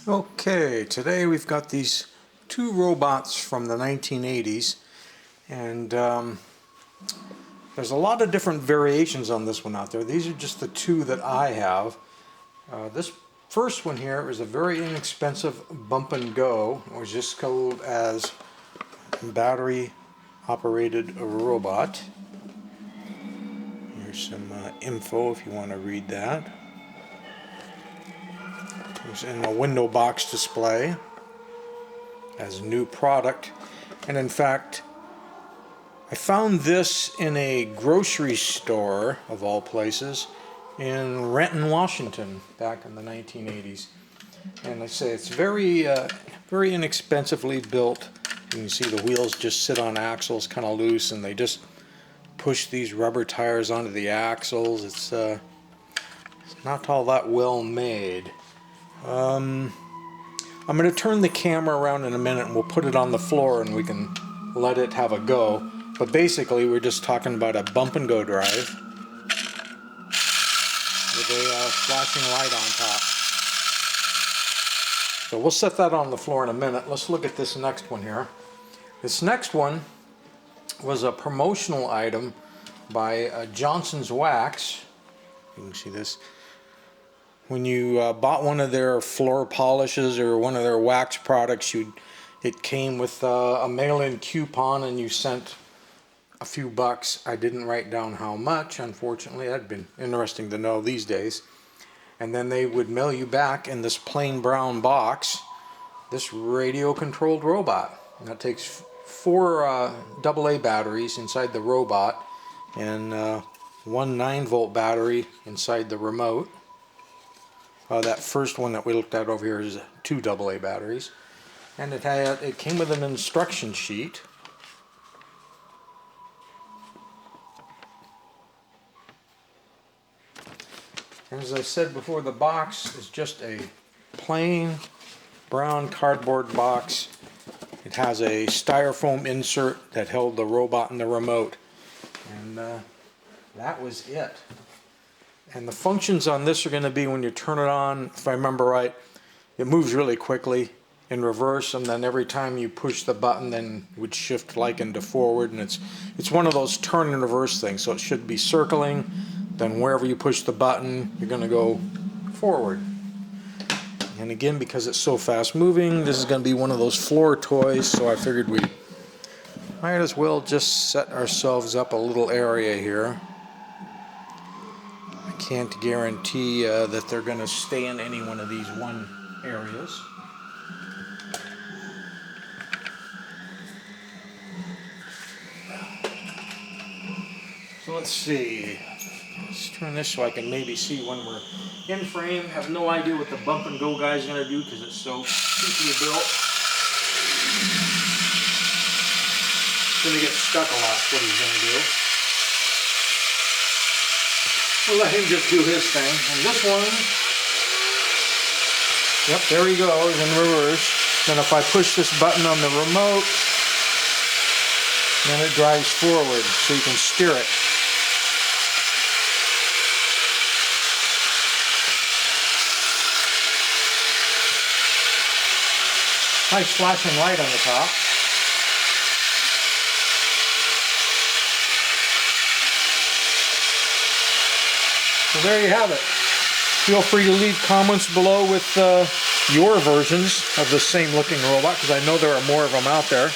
Okay, today we've got these two robots from the 1980s, and there's a lot of different variations on this one out there. These are just the two that I have. This first one here is a very inexpensive bump and go. It was just sold as battery operated robot. Here's some info if you want to read that. It's in a window box display as a new product, and in fact I found this in a grocery store of all places in Renton, Washington back in the 1980s. And I say it's very inexpensively built. You can see the wheels just sit on axles kind of loose, and they just push these rubber tires onto the axles. It's not all that well made. I'm going to turn the camera around in a minute and we'll put it on the floor and we can let it have a go. But basically we're just talking about a bump and go drive with a flashing light on top. So we'll set that on the floor in a minute. Let's look at this next one here. This next one was a promotional item by Johnson's Wax. You can see this. When you bought one of their floor polishes or one of their wax products, it came with a mail-in coupon and you sent a few bucks. I didn't write down how much, unfortunately. That'd been interesting to know these days. And then they would mail you back in this plain brown box this radio-controlled robot. And that takes 4 AA batteries inside the robot and one 9-volt battery inside the remote. That first one that we looked at over here is 2 AA batteries, and it came with an instruction sheet. And as I said before, the box is just a plain brown cardboard box. It has a styrofoam insert that held the robot and the remote, and that was it. And the functions on this are going to be when you turn it on, if I remember right, it moves really quickly in reverse, and then every time you push the button, then it would shift like into forward, and it's one of those turn and reverse things, so it should be circling, then wherever you push the button, you're going to go forward. And again, because it's so fast moving, this is going to be one of those floor toys, so I figured we might as well just set ourselves up a little area here. Can't guarantee that they're going to stay in any one of these one areas. So let's see. Let's turn this so I can maybe see when we're in frame. Have no idea what the bump and go guy is going to do because it's so cheaply built. It's going to get stuck a lot. What he's going to do. We'll let him just do his thing. And this one, yep, there he goes in reverse. Then if I push this button on the remote, then it drives forward so you can steer it. Nice flashing light on the top. So there you have it. Feel free to leave comments below with your versions of the same looking robot, because I know there are more of them out there.